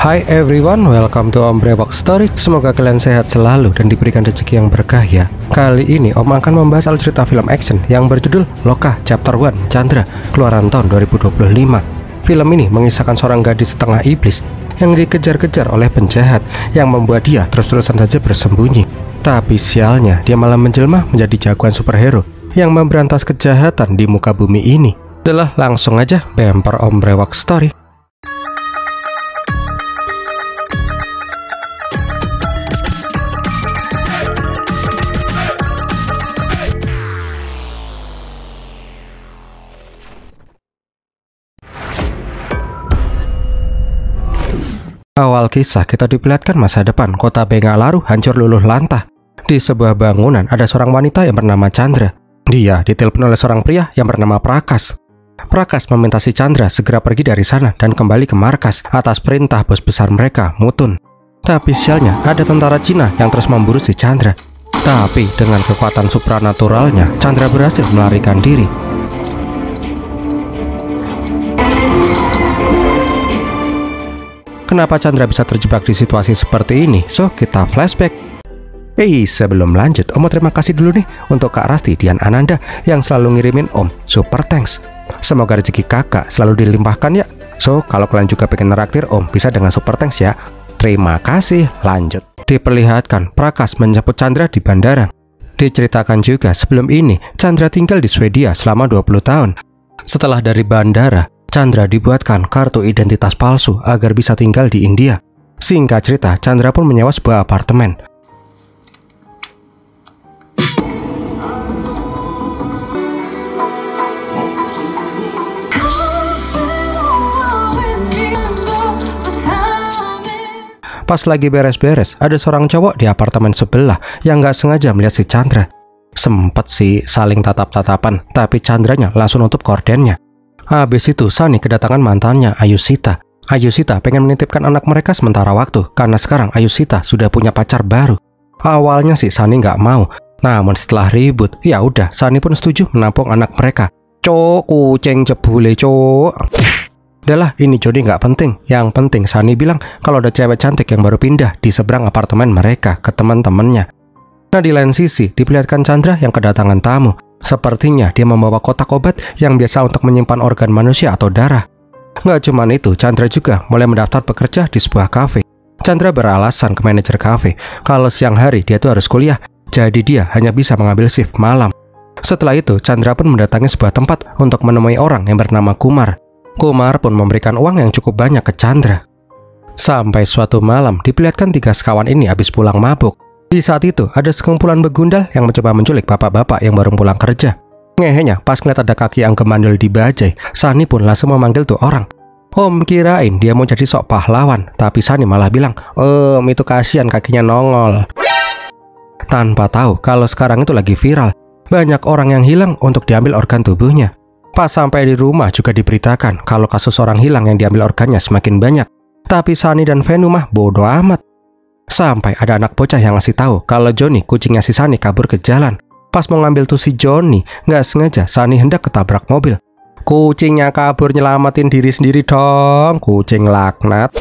Hi everyone, welcome to Om Brewok Story. Semoga kalian sehat selalu dan diberikan rezeki yang berkah ya. Kali ini Om akan membahas alur cerita film action yang berjudul Loka Chapter 1 Chandra, keluaran tahun 2025. Film ini mengisahkan seorang gadis setengah iblis yang dikejar-kejar oleh penjahat yang membuat dia terus-terusan saja bersembunyi. Tapi sialnya, dia malah menjelma menjadi jagoan superhero yang memberantas kejahatan di muka bumi ini. Udah langsung aja bemper Om Brewok Story. Awal kisah kita diperlihatkan masa depan kota Bengalaru hancur luluh lantah. Di sebuah bangunan ada seorang wanita yang bernama Chandra. Dia ditelepon oleh seorang pria yang bernama Prakas. Prakas meminta si Chandra segera pergi dari sana dan kembali ke markas atas perintah bos besar mereka, Mutun. Tapi sialnya ada tentara Cina yang terus memburu si Chandra. Tapi dengan kekuatan supranaturalnya, Chandra berhasil melarikan diri. Kenapa Chandra bisa terjebak di situasi seperti ini? So, kita flashback. Sebelum lanjut, Om terima kasih dulu nih untuk Kak Rasti Dian Ananda yang selalu ngirimin Om super thanks. Semoga rezeki kakak selalu dilimpahkan ya. So, kalau kalian juga pengen neraktir Om, bisa dengan super thanks ya. Terima kasih. Lanjut. Diperlihatkan Prakas menjemput Chandra di bandara. Diceritakan juga sebelum ini Chandra tinggal di Swedia selama 20 tahun. Setelah dari bandara, Chandra dibuatkan kartu identitas palsu agar bisa tinggal di India. Singkat cerita, Chandra pun menyewa sebuah apartemen. Pas lagi beres-beres, ada seorang cowok di apartemen sebelah yang nggak sengaja melihat si Chandra. Sempet sih saling tatap-tatapan, tapi Chandranya langsung nutup kordennya. Habis itu Sani kedatangan mantannya Ayusita. Ayusita pengen menitipkan anak mereka sementara waktu karena sekarang Ayusita sudah punya pacar baru. Awalnya sih Sani nggak mau, namun setelah ribut, ya udah Sani pun setuju menampung anak mereka. Cok, kucing cebule cok. Udahlah, ini Jody nggak penting. Yang penting Sani bilang kalau ada cewek cantik yang baru pindah di seberang apartemen mereka ke teman-temannya. Nah, di lain sisi diperlihatkan Chandra yang kedatangan tamu. Sepertinya dia membawa kotak obat yang biasa untuk menyimpan organ manusia atau darah. Nggak cuman itu, Chandra juga mulai mendaftar bekerja di sebuah kafe. Chandra beralasan ke manajer kafe kalau siang hari dia tuh harus kuliah, jadi dia hanya bisa mengambil shift malam. Setelah itu, Chandra pun mendatangi sebuah tempat untuk menemui orang yang bernama Kumar. Kumar pun memberikan uang yang cukup banyak ke Chandra. Sampai suatu malam, diperlihatkan 3 sekawan ini habis pulang mabuk. Di saat itu, ada sekumpulan begundal yang mencoba menculik bapak-bapak yang baru pulang kerja. Ngehenya, pas ngeliat ada kaki yang kemandul di bajai, Sani pun langsung memanggil tuh orang. Om kirain dia mau jadi sok pahlawan, tapi Sani malah bilang, itu kasihan kakinya nongol. Tanpa tahu kalau sekarang itu lagi viral, banyak orang yang hilang untuk diambil organ tubuhnya. Pas sampai di rumah juga diberitakan kalau kasus orang hilang yang diambil organnya semakin banyak. Tapi Sani dan Venu mah bodoh amat. Sampai ada anak bocah yang ngasih tahu kalau Johnny, kucingnya si Sani, kabur ke jalan. Pas mau ngambil tuh si Johnny, nggak sengaja Sani hendak ketabrak mobil. Kucingnya kabur, nyelamatin diri sendiri dong, kucing laknat.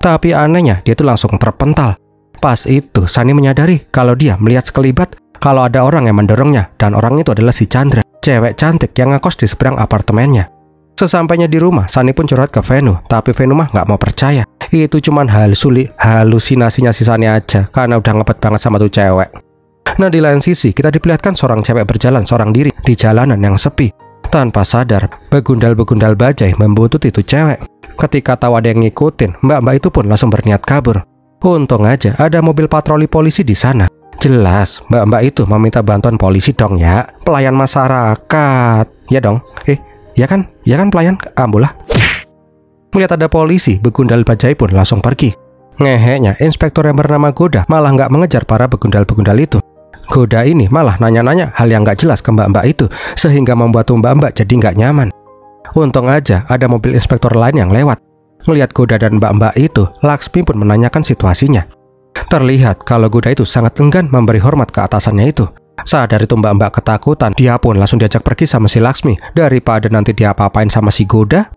Tapi anehnya dia tuh langsung terpental. Pas itu Sani menyadari kalau dia melihat sekelibat kalau ada orang yang mendorongnya, dan orang itu adalah si Chandra, cewek cantik yang ngekos di seberang apartemennya. Sesampainya di rumah, Sani pun curhat ke Venu, tapi Venu mah nggak mau percaya. Itu cuman halusinasinya si Sani aja, karena udah ngepet banget sama tuh cewek. Nah, di lain sisi, kita diperlihatkan seorang cewek berjalan seorang diri di jalanan yang sepi. Tanpa sadar, begundal-begundal bajai membuntuti itu cewek. Ketika tahu ada yang ngikutin, mbak-mbak itu pun langsung berniat kabur. Untung aja ada mobil patroli polisi di sana. Jelas, mbak-mbak itu meminta bantuan polisi dong ya, pelayan masyarakat. Ya dong, ya kan pelayan ambulah. Melihat ada polisi, begundal bajai pun langsung pergi. Ngehenya, inspektur yang bernama Goda malah nggak mengejar para begundal-begundal itu. Goda ini malah nanya-nanya hal yang nggak jelas ke mbak-mbak itu, sehingga membuat mbak-mbak jadi nggak nyaman. Untung aja ada mobil inspektur lain yang lewat. Melihat Goda dan mbak-mbak itu, Laksmi pun menanyakan situasinya. Terlihat kalau Goda itu sangat enggan memberi hormat ke atasannya itu. Sadar itu mbak-mbak ketakutan, dia pun langsung diajak pergi sama si Laksmi daripada nanti dia apa-apain sama si Goda.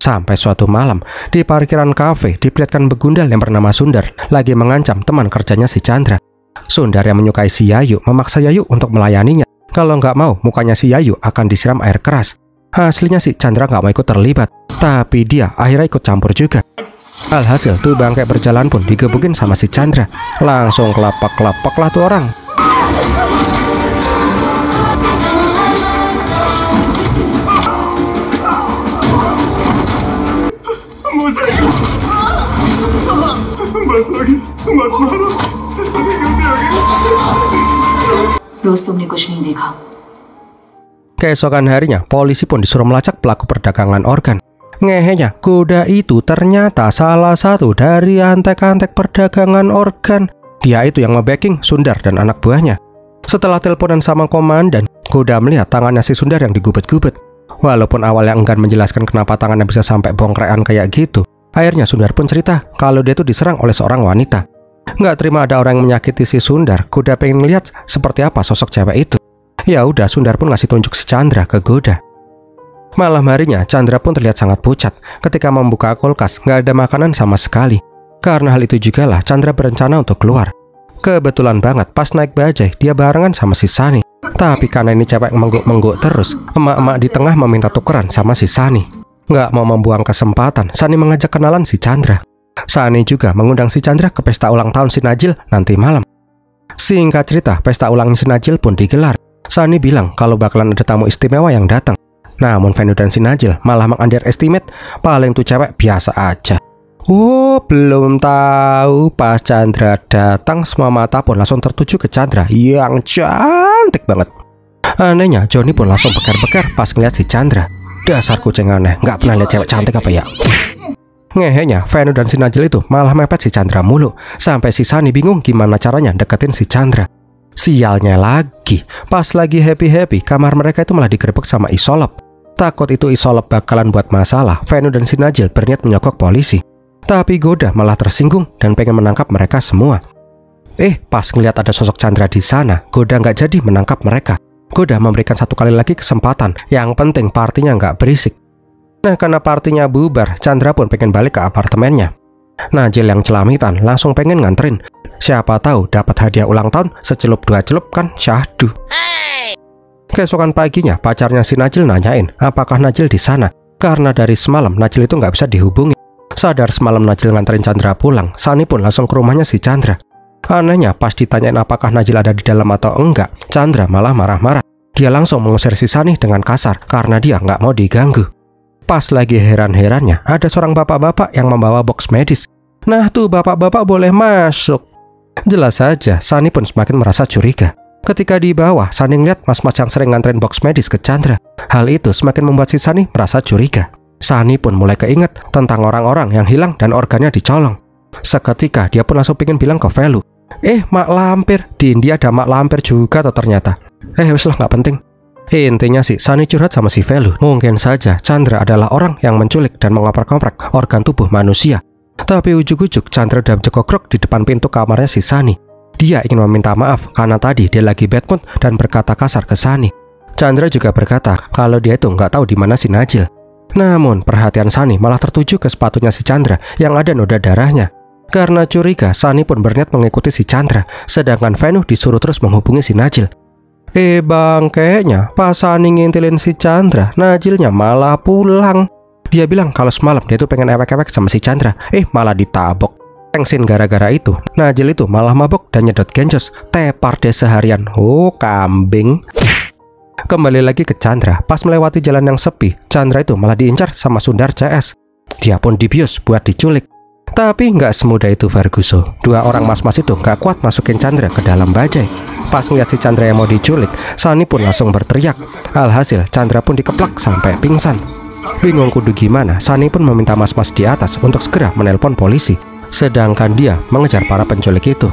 Sampai suatu malam, di parkiran kafe diperlihatkan begundal yang bernama Sundar lagi mengancam teman kerjanya si Chandra. Sundar yang menyukai si Yayu memaksa Yayu untuk melayaninya. Kalau nggak mau, mukanya si Yayu akan disiram air keras. Aslinya si Chandra nggak mau ikut terlibat, tapi dia akhirnya ikut campur juga. Alhasil tuh bangkai berjalan pun digebukin sama si Chandra. Langsung kelapak-kelapak lah tuh orang. Keesokan harinya, polisi pun disuruh melacak pelaku perdagangan organ. Ngehenya, kuda itu ternyata salah satu dari antek-antek perdagangan organ. Dia itu yang nge-backing Sundar dan anak buahnya. Setelah teleponan sama komandan, kuda melihat tangannya si Sundar yang digubet-gubet. Walaupun awalnya enggan menjelaskan kenapa tangannya bisa sampai bongkrean kayak gitu, akhirnya Sundar pun cerita kalau dia itu diserang oleh seorang wanita. Nggak terima ada orang yang menyakiti si Sundar, kuda pengen melihat seperti apa sosok cewek itu. Ya udah, Sundar pun ngasih tunjuk si Chandra ke kuda. Malam harinya, Chandra pun terlihat sangat pucat. Ketika membuka kulkas, nggak ada makanan sama sekali. Karena hal itu jugalah Chandra berencana untuk keluar. Kebetulan banget pas naik bajai, dia barengan sama si Sani. Tapi karena ini cewek mengguk-mengguk terus, emak-emak di tengah meminta tukeran sama si Sani. Nggak mau membuang kesempatan, Sani mengajak kenalan si Chandra. Sani juga mengundang si Chandra ke pesta ulang tahun si Najil nanti malam. Singkat cerita, pesta ulang si Najil pun digelar. Sani bilang kalau bakalan ada tamu istimewa yang datang. Namun Venu dan si Najil malah meng-underestimate, paling tuh cewek biasa aja. Belum tahu pas Chandra datang, semua mata pun langsung tertuju ke Chandra yang cantik banget. Anehnya, Johnny pun langsung bekar-bekar pas ngeliat si Chandra. Dasar kucing aneh, nggak pernah lihat cewek cantik apa ya? Ngehenya, Venu dan si Najil itu malah mepet si Chandra mulu. Sampai si Sani bingung gimana caranya deketin si Chandra. Sialnya lagi, pas lagi happy-happy, kamar mereka itu malah digerebek sama Isolop. Takut itu Isolop bakalan buat masalah, Venu dan si Najil berniat menyogok polisi. Tapi Goda malah tersinggung dan pengen menangkap mereka semua. Pas ngeliat ada sosok Chandra di sana, Goda nggak jadi menangkap mereka. Goda memberikan satu kali lagi kesempatan, yang penting partinya nggak berisik. Nah, karena partinya bubar, Chandra pun pengen balik ke apartemennya. Najil yang celamitan langsung pengen nganterin. Siapa tahu dapat hadiah ulang tahun secelup dua celup kan syahdu. Keesokan paginya, pacarnya si Najil nanyain apakah Najil di sana. Karena dari semalam Najil itu nggak bisa dihubungi. Sadar semalam Najil nganterin Chandra pulang, Sani pun langsung ke rumahnya si Chandra. Anehnya, pas ditanyain apakah Najil ada di dalam atau enggak, Chandra malah marah-marah. Dia langsung mengusir si Sani dengan kasar karena dia nggak mau diganggu. Pas lagi heran-herannya, ada seorang bapak-bapak yang membawa box medis. Nah tuh, bapak-bapak boleh masuk. Jelas saja, Sani pun semakin merasa curiga. Ketika di bawah, Sani ngeliat mas-mas yang sering nganterin box medis ke Chandra. Hal itu semakin membuat si Sani merasa curiga. Sani pun mulai keinget tentang orang-orang yang hilang dan organnya dicolong. Seketika dia pun langsung pengen bilang ke Velu, mak lampir, di India ada mak lampir juga tuh ternyata. Wes lah, nggak penting. Intinya sih, Sani curhat sama si Velu. Mungkin saja Chandra adalah orang yang menculik dan mengoprak-oprak organ tubuh manusia. Tapi ujuk-ujuk Chandra udah jegogrok di depan pintu kamarnya si Sani. Dia ingin meminta maaf karena tadi dia lagi bad mood dan berkata kasar ke Sani. Chandra juga berkata kalau dia itu nggak tahu di mana si Najil. Namun perhatian Sani malah tertuju ke sepatunya si Chandra yang ada noda darahnya. Karena curiga, Sani pun berniat mengikuti si Chandra, sedangkan Venu disuruh terus menghubungi si Najil. Bangkainya, pas Sani ngintilin si Chandra, Najilnya malah pulang. Dia bilang kalau semalam dia tuh pengen ewek-ewek sama si Chandra, malah ditabok. Tengsin gara-gara itu, Najil itu malah mabok dan nyedot genjos, tepar deh seharian. Kambing. Kembali lagi ke Chandra, pas melewati jalan yang sepi, Chandra itu malah diincar sama Sundar CS. Dia pun dibius buat diculik. Tapi nggak semudah itu Ferguso. Dua orang mas-mas itu nggak kuat masukin Chandra ke dalam bajai. Pas ngeliat si Chandra yang mau diculik, Sani pun langsung berteriak. Alhasil Chandra pun dikeplak sampai pingsan. Bingung kudu gimana, Sani pun meminta mas-mas di atas untuk segera menelpon polisi. Sedangkan dia mengejar para penculik itu.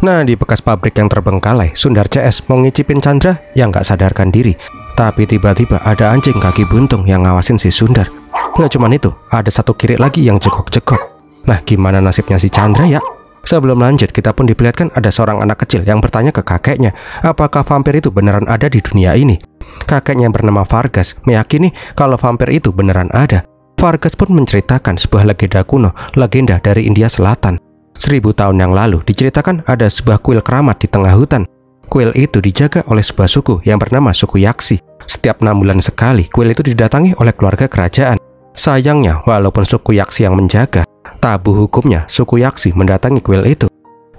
Nah, di bekas pabrik yang terbengkalai, Sundar CS mau ngicipin Chandra yang nggak sadarkan diri. Tapi tiba-tiba ada anjing kaki buntung yang ngawasin si Sundar. Nggak cuman itu, ada satu kiri lagi yang jegok-jegok. Nah, gimana nasibnya si Chandra ya? Sebelum lanjut, kita pun diperlihatkan ada seorang anak kecil yang bertanya ke kakeknya, apakah vampir itu beneran ada di dunia ini? Kakeknya yang bernama Vargas meyakini kalau vampir itu beneran ada. Vargas pun menceritakan sebuah legenda kuno, legenda dari India Selatan. 1000 tahun yang lalu diceritakan ada sebuah kuil keramat di tengah hutan. Kuil itu dijaga oleh sebuah suku yang bernama suku Yaksi. Setiap 6 bulan sekali, kuil itu didatangi oleh keluarga kerajaan. Sayangnya, walaupun suku Yaksi yang menjaga, tabu hukumnya suku Yaksi mendatangi kuil itu.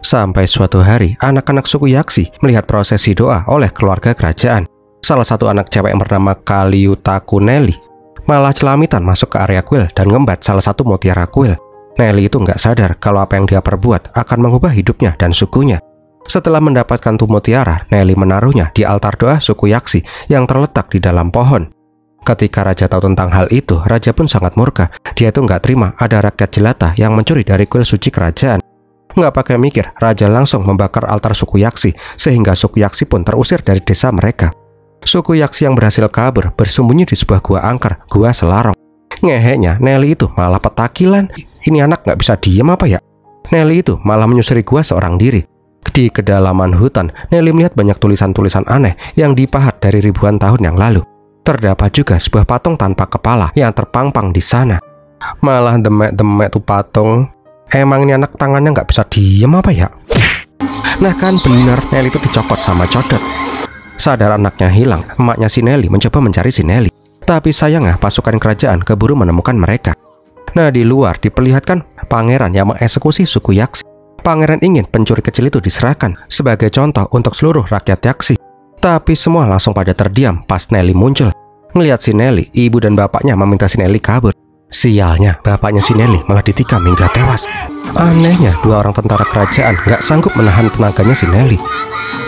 Sampai suatu hari, anak-anak suku Yaksi melihat prosesi doa oleh keluarga kerajaan. Salah satu anak cewek yang bernama Kaliutaku Nelly malah celamitan masuk ke area kuil dan ngembat salah satu mutiara kuil. Nelly itu nggak sadar kalau apa yang dia perbuat akan mengubah hidupnya dan sukunya. Setelah mendapatkan tuh mutiara, Nelly menaruhnya di altar doa suku Yaksi yang terletak di dalam pohon. Ketika raja tahu tentang hal itu, raja pun sangat murka. Dia itu nggak terima ada rakyat jelata yang mencuri dari kuil suci kerajaan. Nggak pakai mikir, raja langsung membakar altar suku Yaksi sehingga suku Yaksi pun terusir dari desa mereka. Suku Yaksi yang berhasil kabur bersembunyi di sebuah gua angker, gua Selarong. Ngeheknya, Nelly itu malah petakilan. Ini anak nggak bisa diem apa ya? Nelly itu malah menyusuri gua seorang diri. Di kedalaman hutan, Nelly melihat banyak tulisan-tulisan aneh yang dipahat dari ribuan tahun yang lalu. Terdapat juga sebuah patung tanpa kepala yang terpampang di sana. Malah demek-demek tuh patung. Emang ini anak tangannya nggak bisa diem apa ya? Nah kan bener, Nelly itu dicokot sama codot. Sadar anaknya hilang, emaknya si Nelly mencoba mencari si Nelly. Tapi sayangnya pasukan kerajaan keburu menemukan mereka. Nah di luar diperlihatkan pangeran yang mengeksekusi suku Yaksi. Pangeran ingin pencuri kecil itu diserahkan sebagai contoh untuk seluruh rakyat Yaksi. Tapi semua langsung pada terdiam pas Nelly muncul. Ngelihat si Nelly, ibu dan bapaknya meminta si Nelly kabur. Sialnya, bapaknya si Nelly malah ditikam hingga tewas. Anehnya, 2 orang tentara kerajaan gak sanggup menahan tenaganya si Nelly.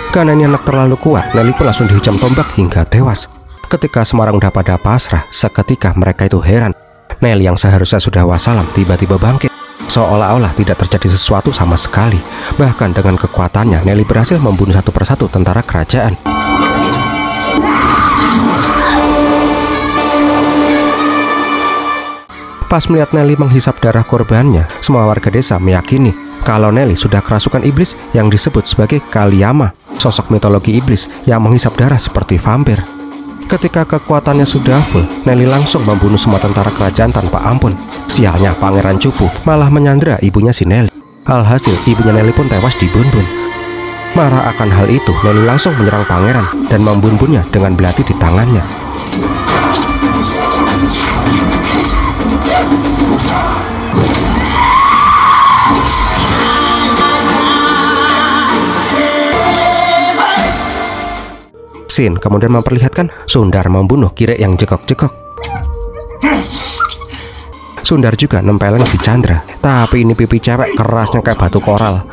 Karena ini anak terlalu kuat, Nelly pun langsung dihujam tombak hingga tewas. Ketika semua orang udah pada pasrah, seketika mereka itu heran. Nelly yang seharusnya sudah wassalam tiba-tiba bangkit. Seolah-olah tidak terjadi sesuatu sama sekali. Bahkan dengan kekuatannya, Nelly berhasil membunuh satu persatu tentara kerajaan. Pas melihat Nelly menghisap darah korbannya, semua warga desa meyakini kalau Nelly sudah kerasukan iblis yang disebut sebagai Kaliyama, sosok mitologi iblis yang menghisap darah seperti vampir. Ketika kekuatannya sudah full, Nelly langsung membunuh semua tentara kerajaan tanpa ampun. Sialnya, Pangeran Cupu malah menyandera ibunya si Nelly. Alhasil, ibunya Nelly pun tewas dibunuh. Marah akan hal itu, Nelly langsung menyerang pangeran dan membunuhnya dengan belati di tangannya. Scene kemudian memperlihatkan Sundar membunuh Kirek yang jekok-jekok. Sundar juga nempelin si Chandra, tapi ini pipi cewek kerasnya kayak batu koral.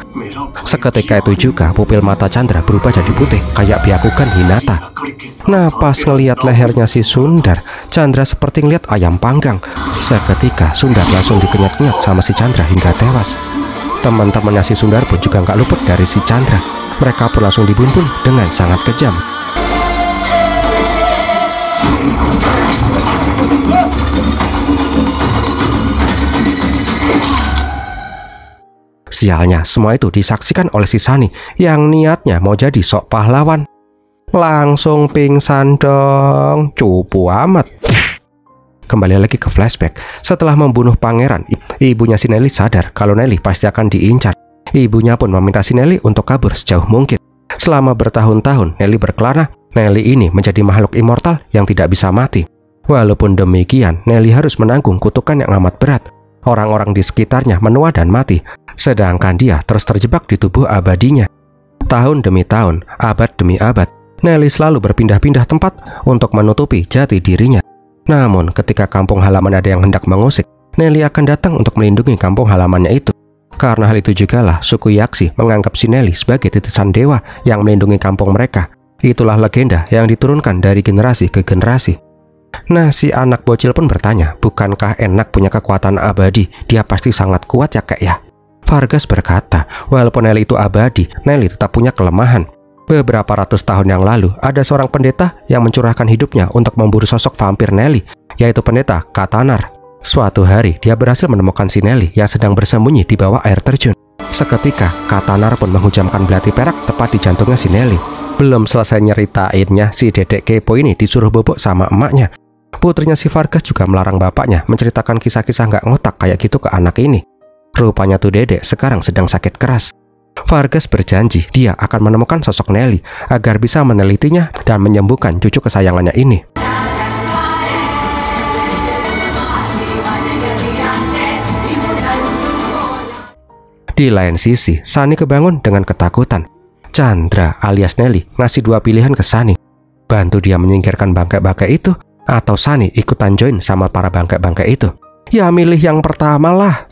Seketika itu juga pupil mata Chandra berubah jadi putih kayak Byakugan Hinata. Nah pas ngelihat lehernya si Sundar, Chandra seperti ngeliat ayam panggang. Seketika Sundar langsung dikenyat-kenyat sama si Chandra hingga tewas. Teman-temannya si Sundar pun juga nggak luput dari si Chandra. Mereka pun langsung dibunuh dengan sangat kejam. Sialnya, semua itu disaksikan oleh si Sani yang niatnya mau jadi sok pahlawan. Langsung pingsan dong, cupu amat. Kembali lagi ke flashback. Setelah membunuh pangeran, ibunya si Nelly sadar kalau Nelly pasti akan diincar. Ibunya pun meminta si Nelly untuk kabur sejauh mungkin. Selama bertahun-tahun Nelly berkelana, Nelly ini menjadi makhluk immortal yang tidak bisa mati. Walaupun demikian, Nelly harus menanggung kutukan yang amat berat. Orang-orang di sekitarnya menua dan mati, sedangkan dia terus terjebak di tubuh abadinya. Tahun demi tahun, abad demi abad, Nelly selalu berpindah-pindah tempat untuk menutupi jati dirinya. Namun ketika kampung halaman ada yang hendak mengusik, Nelly akan datang untuk melindungi kampung halamannya itu. Karena hal itu jugalah suku Yaksi menganggap si Nelly sebagai titisan dewa yang melindungi kampung mereka. Itulah legenda yang diturunkan dari generasi ke generasi. Nah, si anak bocil pun bertanya, bukankah enak punya kekuatan abadi? Dia pasti sangat kuat ya kak ya? Vargas berkata, walaupun Nelly itu abadi, Nelly tetap punya kelemahan. Beberapa ratus tahun yang lalu, ada seorang pendeta yang mencurahkan hidupnya untuk memburu sosok vampir Nelly, yaitu pendeta Katanar. Suatu hari, dia berhasil menemukan si Nelly yang sedang bersembunyi di bawah air terjun. Seketika, Katanar pun menghujamkan belati perak tepat di jantungnya si Nelly. Belum selesai nyeritainnya, si dedek kepo ini disuruh bobok sama emaknya. Putrinya si Vargas juga melarang bapaknya menceritakan kisah-kisah nggak ngotak kayak gitu ke anak ini. Rupanya tuh dedek sekarang sedang sakit keras. Vargas berjanji dia akan menemukan sosok Nelly agar bisa menelitinya dan menyembuhkan cucu kesayangannya ini. Di lain sisi, Sunny kebangun dengan ketakutan. Chandra alias Nelly ngasih 2 pilihan ke Sunny. Bantu dia menyingkirkan bangkai-bangkai itu, atau Sunny ikutan join sama para bangkai-bangkai itu. Ya milih yang pertama lah.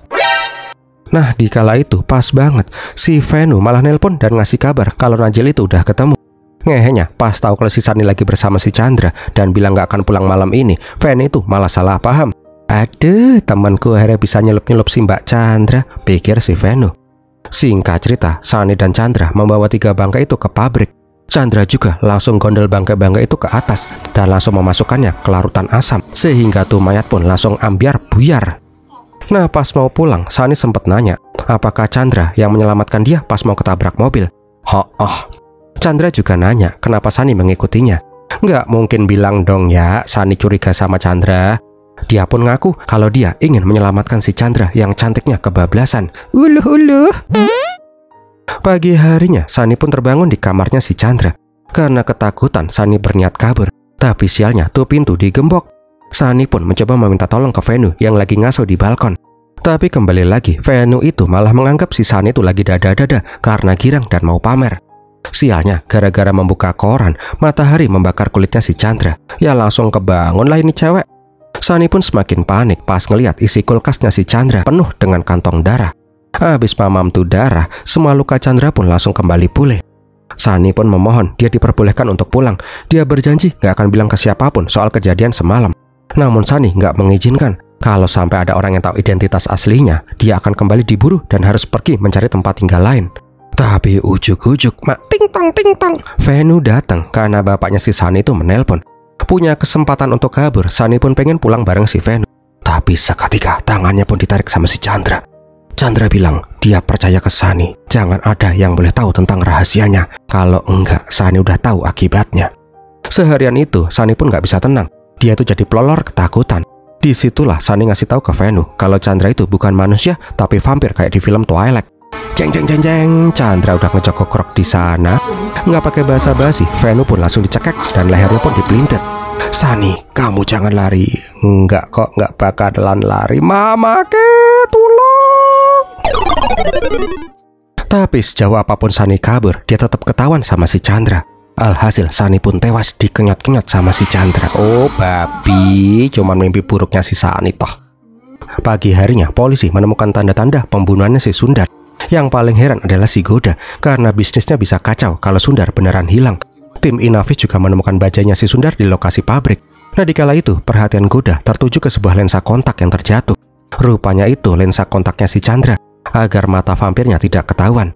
Nah, di kala itu pas banget si Venu malah nelpon dan ngasih kabar kalau Najil itu udah ketemu. Ngehenya pas tahu kalau si Sunny lagi bersama si Chandra dan bilang gak akan pulang malam ini, Venu itu malah salah paham. Aduh, temanku akhirnya bisa nyelup-nyelup si Mbak Chandra, pikir si Venu. Singkat cerita, Sunny dan Chandra membawa 3 bangkai itu ke pabrik. Chandra juga langsung gondol bangkai-bangkai itu ke atas dan langsung memasukkannya ke larutan asam, sehingga tuh mayat pun langsung ambiar buyar. Nah, pas mau pulang, Sunny sempat nanya, apakah Chandra yang menyelamatkan dia pas mau ketabrak mobil? Chandra juga nanya, kenapa Sunny mengikutinya? Nggak mungkin bilang dong ya, Sunny curiga sama Chandra. Dia pun ngaku kalau dia ingin menyelamatkan si Chandra yang cantiknya kebablasan. Uluh. Pagi harinya, Sunny pun terbangun di kamarnya si Chandra. Karena ketakutan, Sunny berniat kabur. Tapi sialnya tuh pintu digembok. Sunny pun mencoba meminta tolong ke Venu yang lagi ngaso di balkon. Tapi kembali lagi, Venu itu malah menganggap si Sunny itu lagi dada-dada karena girang dan mau pamer. Sialnya, gara-gara membuka koran, matahari membakar kulitnya si Chandra. Ya langsung kebangun lah ini cewek. Sunny pun semakin panik pas ngeliat isi kulkasnya si Chandra penuh dengan kantong darah. Habis mamam tuh darah, semua luka Chandra pun langsung kembali pulih. Sunny pun memohon dia diperbolehkan untuk pulang. Dia berjanji gak akan bilang ke siapapun soal kejadian semalam. Namun Sunny gak mengizinkan. Kalau sampai ada orang yang tahu identitas aslinya, dia akan kembali diburu dan harus pergi mencari tempat tinggal lain. Tapi ujuk-ujuk, ting tong, Venu datang karena bapaknya si Sunny itu menelpon. Punya kesempatan untuk kabur, Sunny pun pengen pulang bareng si Venu. Tapi seketika tangannya pun ditarik sama si Chandra. Chandra bilang dia percaya ke Sunny. Jangan ada yang boleh tahu tentang rahasianya. Kalau enggak, Sunny udah tahu akibatnya. Seharian itu, Sunny pun gak bisa tenang. Dia tuh jadi pelolor ketakutan. Disitulah Sunny ngasih tahu ke Venu kalau Chandra itu bukan manusia, tapi vampir kayak di film Twilight. Jeng. Chandra udah ngejokok di sana. Nggak pakai basa-basi, Venu pun langsung dicekek dan lehernya pun dipelintet. Sunny, kamu jangan lari. Nggak kok, nggak bakalan lari. Mama tolong. Tapi sejauh apapun Sunny kabur, dia tetap ketahuan sama si Chandra. Alhasil Sunny pun tewas dikenyot-kenyot sama si Chandra. Oh babi, cuman mimpi buruknya si Sunny toh. Pagi harinya, polisi menemukan tanda-tanda pembunuhannya si Sundar. Yang paling heran adalah si Goda, karena bisnisnya bisa kacau kalau Sundar beneran hilang. Tim Inavis juga menemukan bajanya si Sundar di lokasi pabrik. Nah di kala itu, perhatian Goda tertuju ke sebuah lensa kontak yang terjatuh. Rupanya itu lensa kontaknya si Chandra, agar mata vampirnya tidak ketahuan.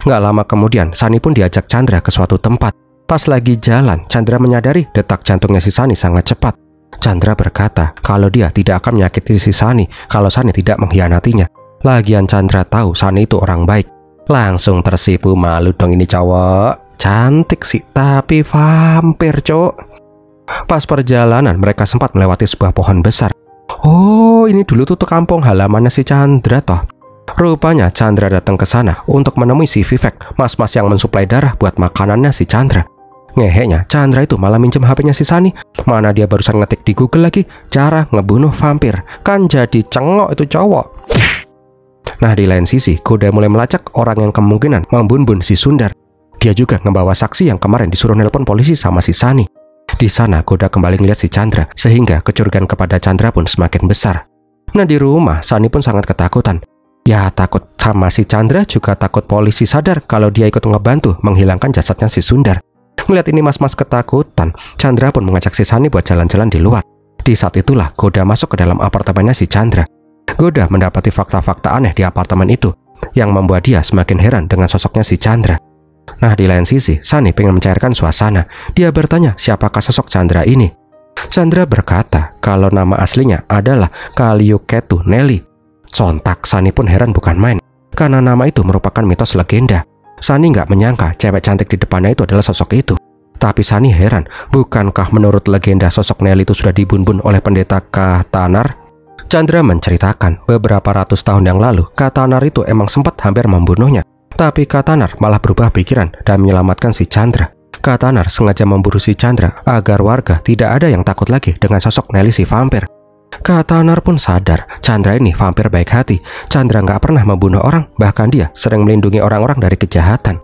Nggak lama kemudian, Sunny pun diajak Chandra ke suatu tempat. Pas lagi jalan, Chandra menyadari detak jantungnya si Sunny sangat cepat. Chandra berkata kalau dia tidak akan menyakiti si Sunny kalau Sunny tidak mengkhianatinya. Lagian Chandra tahu Sunny itu orang baik. Langsung tersipu, malu dong ini cowok. Cantik sih, tapi vampir cowok. Pas perjalanan mereka sempat melewati sebuah pohon besar. Oh, ini dulu tuh kampung halamannya si Chandra toh. Rupanya Chandra datang ke sana untuk menemui si Vivek, mas-mas yang mensuplai darah buat makanannya si Chandra. Ngehenya, Chandra itu malah minjem HP-nya si Sunny. Mana dia barusan ngetik di Google lagi, cara ngebunuh vampir. Kan jadi cengok itu cowok. Nah di lain sisi, Goda mulai melacak orang yang kemungkinan membunbun si Sundar. Dia juga ngebawa saksi yang kemarin disuruh nelpon polisi sama si Sunny. Di sana Goda kembali ngeliat si Chandra, sehingga kecurigaan kepada Chandra pun semakin besar. Nah di rumah, Sunny pun sangat ketakutan. Ya takut sama si Chandra, juga takut polisi sadar kalau dia ikut ngebantu menghilangkan jasadnya si Sundar. Ngeliat ini mas-mas ketakutan, Chandra pun mengajak si Sunny buat jalan-jalan di luar. Di saat itulah Goda masuk ke dalam apartemennya si Chandra. Goda mendapati fakta-fakta aneh di apartemen itu, yang membuat dia semakin heran dengan sosoknya si Chandra. Nah di lain sisi, Sunny pengen mencairkan suasana. Dia bertanya siapakah sosok Chandra ini. Chandra berkata kalau nama aslinya adalah Kaliuketu Nelly. Sontak Sunny pun heran bukan main, karena nama itu merupakan mitos legenda. Sunny nggak menyangka cewek cantik di depannya itu adalah sosok itu. Tapi Sunny heran, bukankah menurut legenda sosok Nelly itu sudah dibun-bun oleh pendeta Kahtanar? Chandra menceritakan beberapa ratus tahun yang lalu Kahtanar itu emang sempat hampir membunuhnya. Tapi Kahtanar malah berubah pikiran dan menyelamatkan si Chandra. Kahtanar sengaja memburu si Chandra agar warga tidak ada yang takut lagi dengan sosok Nelly si vampir. Kahtanar pun sadar Chandra ini vampir baik hati. Chandra nggak pernah membunuh orang, bahkan dia sering melindungi orang-orang dari kejahatan.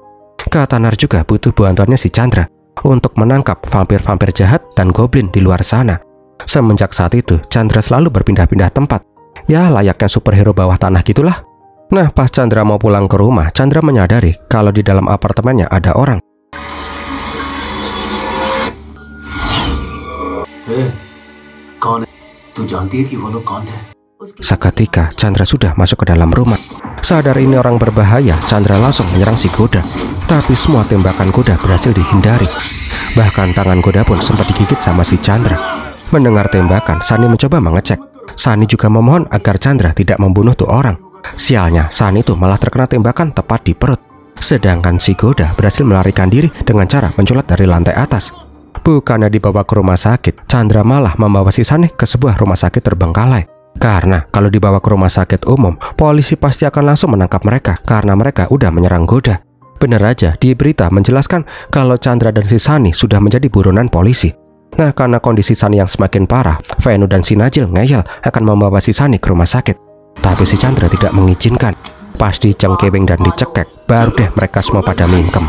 Kahtanar juga butuh bantuannya si Chandra untuk menangkap vampir-vampir jahat dan goblin di luar sana. Semenjak saat itu, Chandra selalu berpindah-pindah tempat. Ya, layaknya superhero bawah tanah gitulah. Nah, pas Chandra mau pulang ke rumah, Chandra menyadari kalau di dalam apartemennya ada orang. Seketika, Chandra sudah masuk ke dalam rumah. Sadar ini orang berbahaya, Chandra langsung menyerang si Goda. Tapi semua tembakan Goda berhasil dihindari. Bahkan tangan Goda pun sempat digigit sama si Chandra. Mendengar tembakan, Sunny mencoba mengecek. Sunny juga memohon agar Chandra tidak membunuh tuh orang. Sialnya, Sunny itu malah terkena tembakan tepat di perut. Sedangkan si Goda berhasil melarikan diri dengan cara menculat dari lantai atas. Bukannya dibawa ke rumah sakit, Chandra malah membawa si Sunny ke sebuah rumah sakit terbengkalai. Karena kalau dibawa ke rumah sakit umum, polisi pasti akan langsung menangkap mereka karena mereka udah menyerang Goda. Bener aja, di berita menjelaskan kalau Chandra dan si Sunny sudah menjadi buronan polisi. Nah, karena kondisi Sunny yang semakin parah, Venu dan si Najil ngeyel akan membawa si Sunny ke rumah sakit. Tapi si Chandra tidak mengizinkan. Pas dicengkewing dan dicekek, baru deh mereka semua pada mingkem.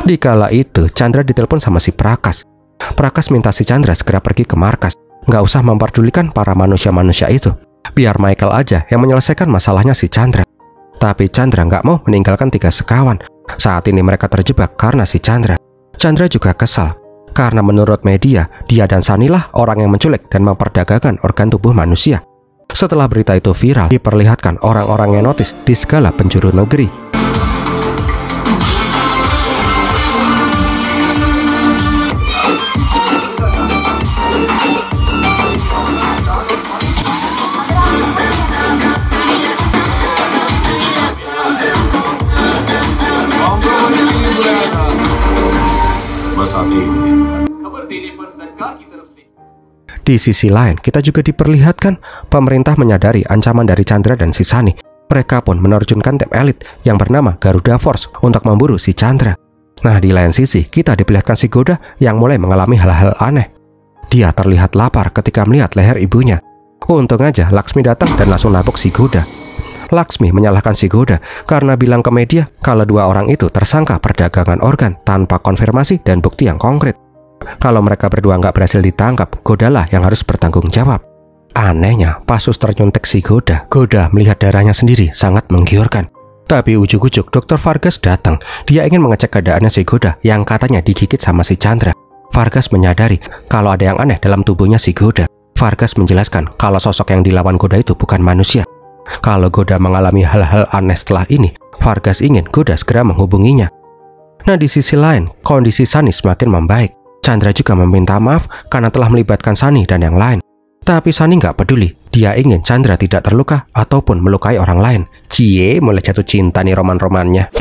Dikala itu, Chandra ditelepon sama si Prakas. Prakas minta si Chandra segera pergi ke markas. Nggak usah memperdulikan para manusia-manusia itu. Biar Michael aja yang menyelesaikan masalahnya si Chandra. Tapi Chandra nggak mau meninggalkan 3 sekawan. Saat ini mereka terjebak karena si Chandra. Chandra juga kesal. Karena menurut media, dia dan Sunny lah orang yang menculik dan memperdagangkan organ tubuh manusia. Setelah berita itu viral, diperlihatkan orang-orang yang notis di segala penjuru negeri. Di sisi lain, kita juga diperlihatkan pemerintah menyadari ancaman dari Chandra dan si Sunny. Mereka pun menerjunkan tim elit yang bernama Garuda Force untuk memburu si Chandra. Nah, di lain sisi, kita diperlihatkan si Goda yang mulai mengalami hal-hal aneh. Dia terlihat lapar ketika melihat leher ibunya. Untung aja Laksmi datang dan langsung nabok si Goda. Laksmi menyalahkan si Goda karena bilang ke media kalau 2 orang itu tersangka perdagangan organ tanpa konfirmasi dan bukti yang konkret. Kalau mereka berdua nggak berhasil ditangkap, Goda lah yang harus bertanggung jawab. Anehnya, pas suster nyuntik si Goda melihat darahnya sendiri sangat menggiurkan. Tapi ujuk-ujuk Dr. Vargas datang. Dia ingin mengecek keadaannya si Goda yang katanya digigit sama si Chandra. Vargas menyadari kalau ada yang aneh dalam tubuhnya si Goda. Vargas menjelaskan kalau sosok yang dilawan Goda itu bukan manusia. Kalau Goda mengalami hal-hal aneh setelah ini, Vargas ingin Goda segera menghubunginya. Nah, di sisi lain, kondisi Sunny semakin membaik. Chandra juga meminta maaf karena telah melibatkan Sunny dan yang lain. Tapi Sunny nggak peduli. Dia ingin Chandra tidak terluka ataupun melukai orang lain. Cie, mulai jatuh cinta nih roman-romannya.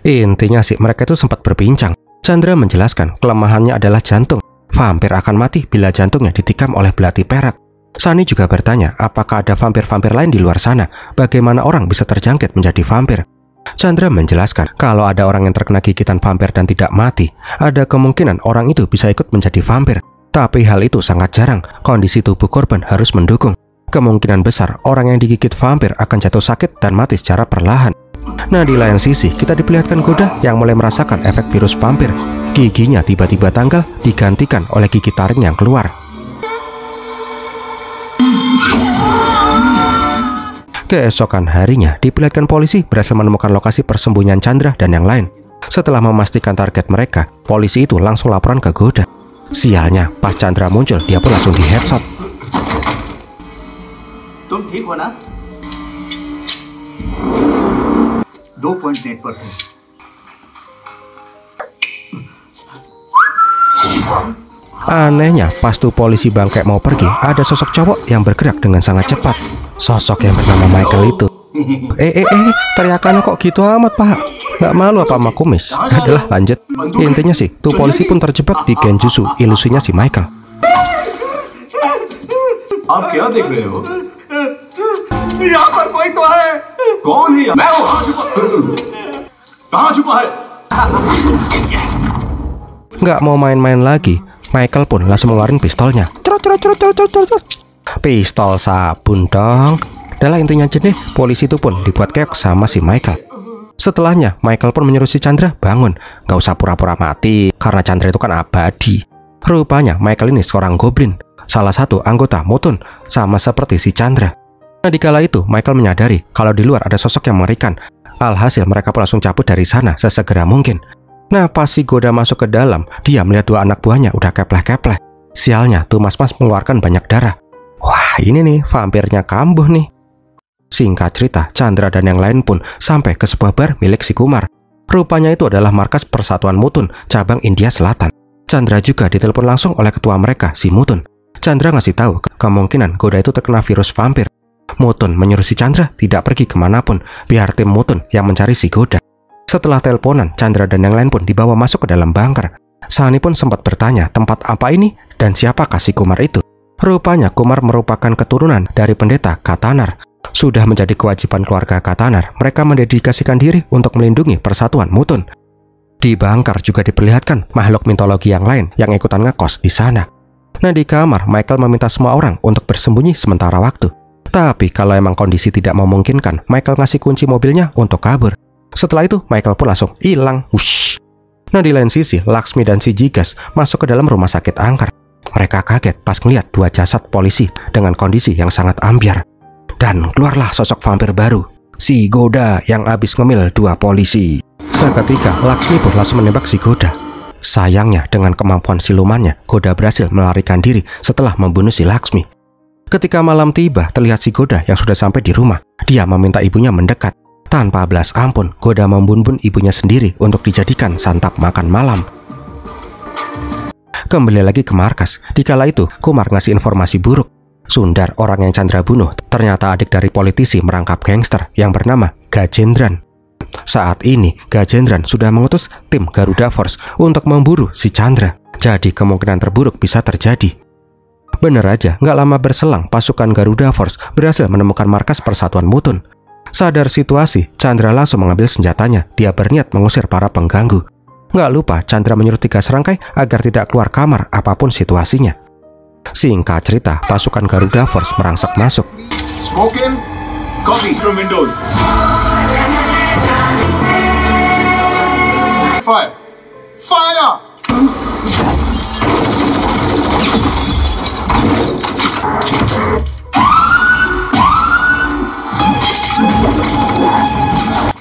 Intinya sih, mereka itu sempat berbincang. Chandra menjelaskan kelemahannya adalah jantung. Vampir akan mati bila jantungnya ditikam oleh belati perak. Sunny juga bertanya apakah ada vampir-vampir lain di luar sana. Bagaimana orang bisa terjangkit menjadi vampir. Chandra menjelaskan kalau ada orang yang terkena gigitan vampir dan tidak mati, ada kemungkinan orang itu bisa ikut menjadi vampir. Tapi hal itu sangat jarang, kondisi tubuh korban harus mendukung. Kemungkinan besar orang yang digigit vampir akan jatuh sakit dan mati secara perlahan. Nah, di lain sisi, kita diperlihatkan Goda yang mulai merasakan efek virus vampir. Giginya tiba-tiba tanggal digantikan oleh gigi taring yang keluar. Keesokan harinya, diperlihatkan polisi berhasil menemukan lokasi persembunyian Chandra dan yang lain. Setelah memastikan target mereka, polisi itu langsung laporan ke Goda. Sialnya, pas Chandra muncul, dia pun langsung di headshot. तुम ठीक हो ना? 2 point network है. Anehnya, pas tuh polisi bangke mau pergi, ada sosok cowok yang bergerak dengan sangat cepat. Sosok yang bernama Michael itu. Teriakannya kok gitu amat, Pak? Nggak malu apa sama kumis? Adalah lanjut. Intinya sih, tuh polisi pun terjebak di genjutsu ilusinya si Michael. आप क्या देख रहे हो? यहाँ पर कोई तो है। कौन है? मैं हूँ। कहाँ छुपा है? Nggak mau main-main lagi, Michael pun langsung ngeluarin pistolnya. Pistol sabun dong. Adalah intinya aja deh, polisi itu pun dibuat keok sama si Michael. Setelahnya, Michael pun menyuruh si Chandra bangun. Nggak usah pura-pura mati, karena Chandra itu kan abadi. Rupanya Michael ini seorang goblin, salah satu anggota Mutun, sama seperti si Chandra. Nah, dikala itu Michael menyadari kalau di luar ada sosok yang mengerikan. Alhasil mereka pun langsung cabut dari sana sesegera mungkin. Nah, pas si Goda masuk ke dalam, dia melihat dua anak buahnya udah kepleh-kepleh. Sialnya, tuh mas-mas mengeluarkan banyak darah. Wah, ini nih, vampirnya kambuh nih. Singkat cerita, Chandra dan yang lain pun sampai ke sebuah bar milik si Kumar. Rupanya itu adalah markas Persatuan Mutun, cabang India Selatan. Chandra juga ditelepon langsung oleh ketua mereka, si Mutun. Chandra ngasih tahu kemungkinan Goda itu terkena virus vampir. Mutun menyuruh si Chandra tidak pergi kemanapun, biar tim Mutun yang mencari si Goda. Setelah teleponan, Chandra dan yang lain pun dibawa masuk ke dalam bunker. Sani pun sempat bertanya tempat apa ini dan siapakah si Kumar itu. Rupanya Kumar merupakan keturunan dari pendeta Katanar. Sudah menjadi kewajiban keluarga Katanar, mereka mendedikasikan diri untuk melindungi Persatuan Mutun. Di bunker juga diperlihatkan makhluk mitologi yang lain yang ikutan ngekos di sana. Nah, di kamar, Michael meminta semua orang untuk bersembunyi sementara waktu. Tapi kalau emang kondisi tidak memungkinkan, Michael ngasih kunci mobilnya untuk kabur. Setelah itu, Michael pun langsung hilang. Wush. Nah, di lain sisi, Laksmi dan si Jigas masuk ke dalam rumah sakit angker. Mereka kaget pas ngeliat dua jasad polisi dengan kondisi yang sangat ambyar. Dan keluarlah sosok vampir baru, si Goda yang habis ngemil dua polisi. Seketika, Laksmi pun langsung menembak si Goda. Sayangnya, dengan kemampuan silumannya, Goda berhasil melarikan diri setelah membunuh si Laksmi. Ketika malam tiba, terlihat si Goda yang sudah sampai di rumah. Dia meminta ibunya mendekat. Tanpa belas ampun, Goda membunuh ibunya sendiri untuk dijadikan santap makan malam. Kembali lagi ke markas. Dikala itu, Kumar ngasih informasi buruk. Sundar, orang yang Chandra bunuh, ternyata adik dari politisi merangkap gangster yang bernama Gajendran. Saat ini, Gajendran sudah mengutus tim Garuda Force untuk memburu si Chandra. Jadi kemungkinan terburuk bisa terjadi. Bener aja, nggak lama berselang, pasukan Garuda Force berhasil menemukan markas Persatuan Mutun. Sadar situasi, Chandra langsung mengambil senjatanya. Dia berniat mengusir para pengganggu. Nggak lupa, Chandra menyuruh 3 serangkai agar tidak keluar kamar apapun situasinya. Singkat cerita, pasukan Garuda Force merangsek masuk. Smoking, copy from windows. Fire! Fire!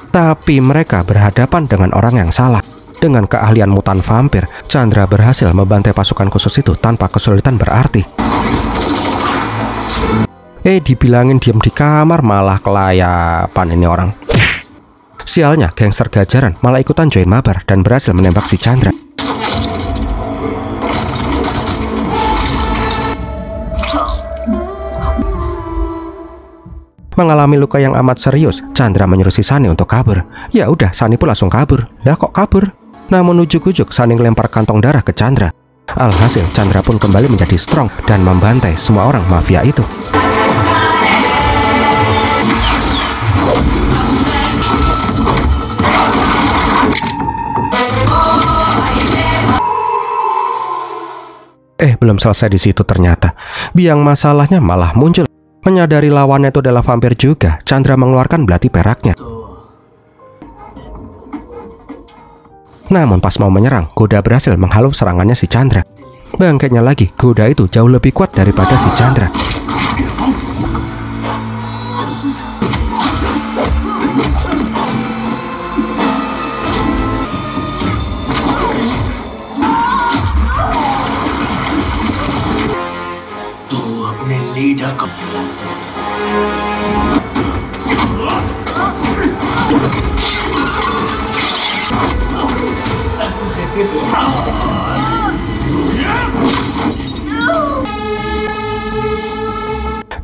Tapi mereka berhadapan dengan orang yang salah. Dengan keahlian mutan vampir, Chandra berhasil membantai pasukan khusus itu tanpa kesulitan berarti. Dibilangin diam di kamar malah kelayapan ini orang. Sialnya, gangster Gajaran malah ikutan join mabar dan berhasil menembak si Chandra. Mengalami luka yang amat serius, Chandra menyuruh si Sani untuk kabur. Ya udah, Sani pun langsung kabur. Lah kok kabur? Namun ujuk-ujuk Sani ngelempar kantong darah ke Chandra. Alhasil, Chandra pun kembali menjadi strong dan membantai semua orang mafia itu. Belum selesai di situ ternyata. Biang masalahnya malah muncul. Menyadari lawannya itu adalah vampir juga, Chandra mengeluarkan belati peraknya. Namun pas mau menyerang, Goda berhasil menghalau serangannya si Chandra. Bangkainya lagi, Goda itu jauh lebih kuat daripada si Chandra.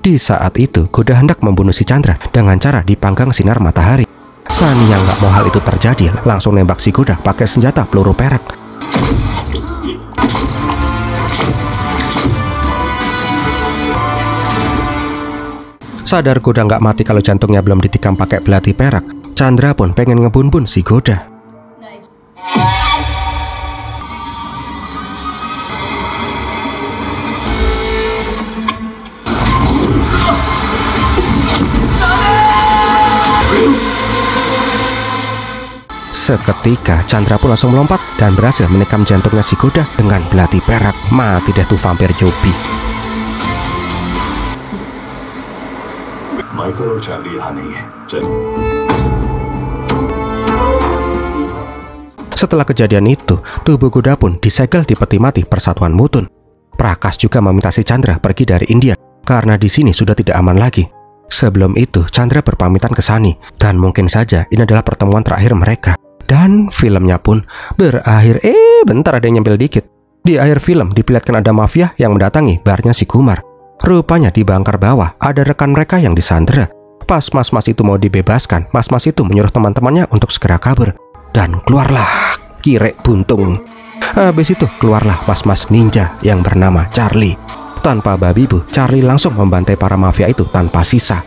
Di saat itu, Goda hendak membunuh si Chandra dengan cara dipanggang sinar matahari. Sunny yang nggak mau hal itu terjadi langsung nembak si kuda pakai senjata peluru perak. Sadar kuda nggak mati kalau jantungnya belum ditikam pakai belati perak, Chandra pun pengen ngebun-bun si kuda. Seketika Chandra pun langsung melompat dan berhasil menikam jantungnya si kuda dengan belati perak. Mati deh tuh vampir Joby. Michael और चार्ली यहाँ नहीं है। Setelah kejadian itu, tubuh kuda pun disegel di peti mati Persatuan Mutun. Prakash juga meminta si Chandra pergi dari India karena di sini sudah tidak aman lagi. Sebelum itu, Chandra berpamitan ke Sunny dan mungkin saja ini adalah pertemuan terakhir mereka. Dan filmnya pun berakhir. Bentar, ada yang nyempil dikit. Di akhir film diperlihatkan ada mafia yang mendatangi barnya si Kumar. Rupanya di bangkar bawah ada rekan mereka yang disandera. Pas mas-mas itu mau dibebaskan, mas-mas itu menyuruh teman-temannya untuk segera kabur. Dan keluarlah Kirek Buntung. Habis itu keluarlah mas-mas ninja yang bernama Charlie. Tanpa babi bu, Charlie langsung membantai para mafia itu tanpa sisa.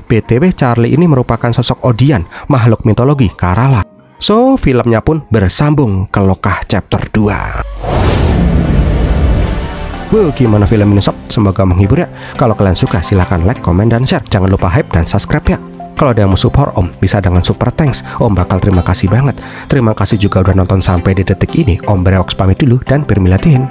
BTW Charlie ini merupakan sosok Odian, makhluk mitologi Karala. So, filmnya pun bersambung ke Lokah chapter 2. Gimana film ini sob? Semoga menghibur ya. Kalau kalian suka silahkan like, komen, dan share. Jangan lupa hype dan subscribe ya. Kalau ada yang mau support Om, bisa dengan super thanks. Om bakal terima kasih banget. Terima kasih juga udah nonton sampai di detik ini. Om Brewoks pamit dulu dan bermilatin.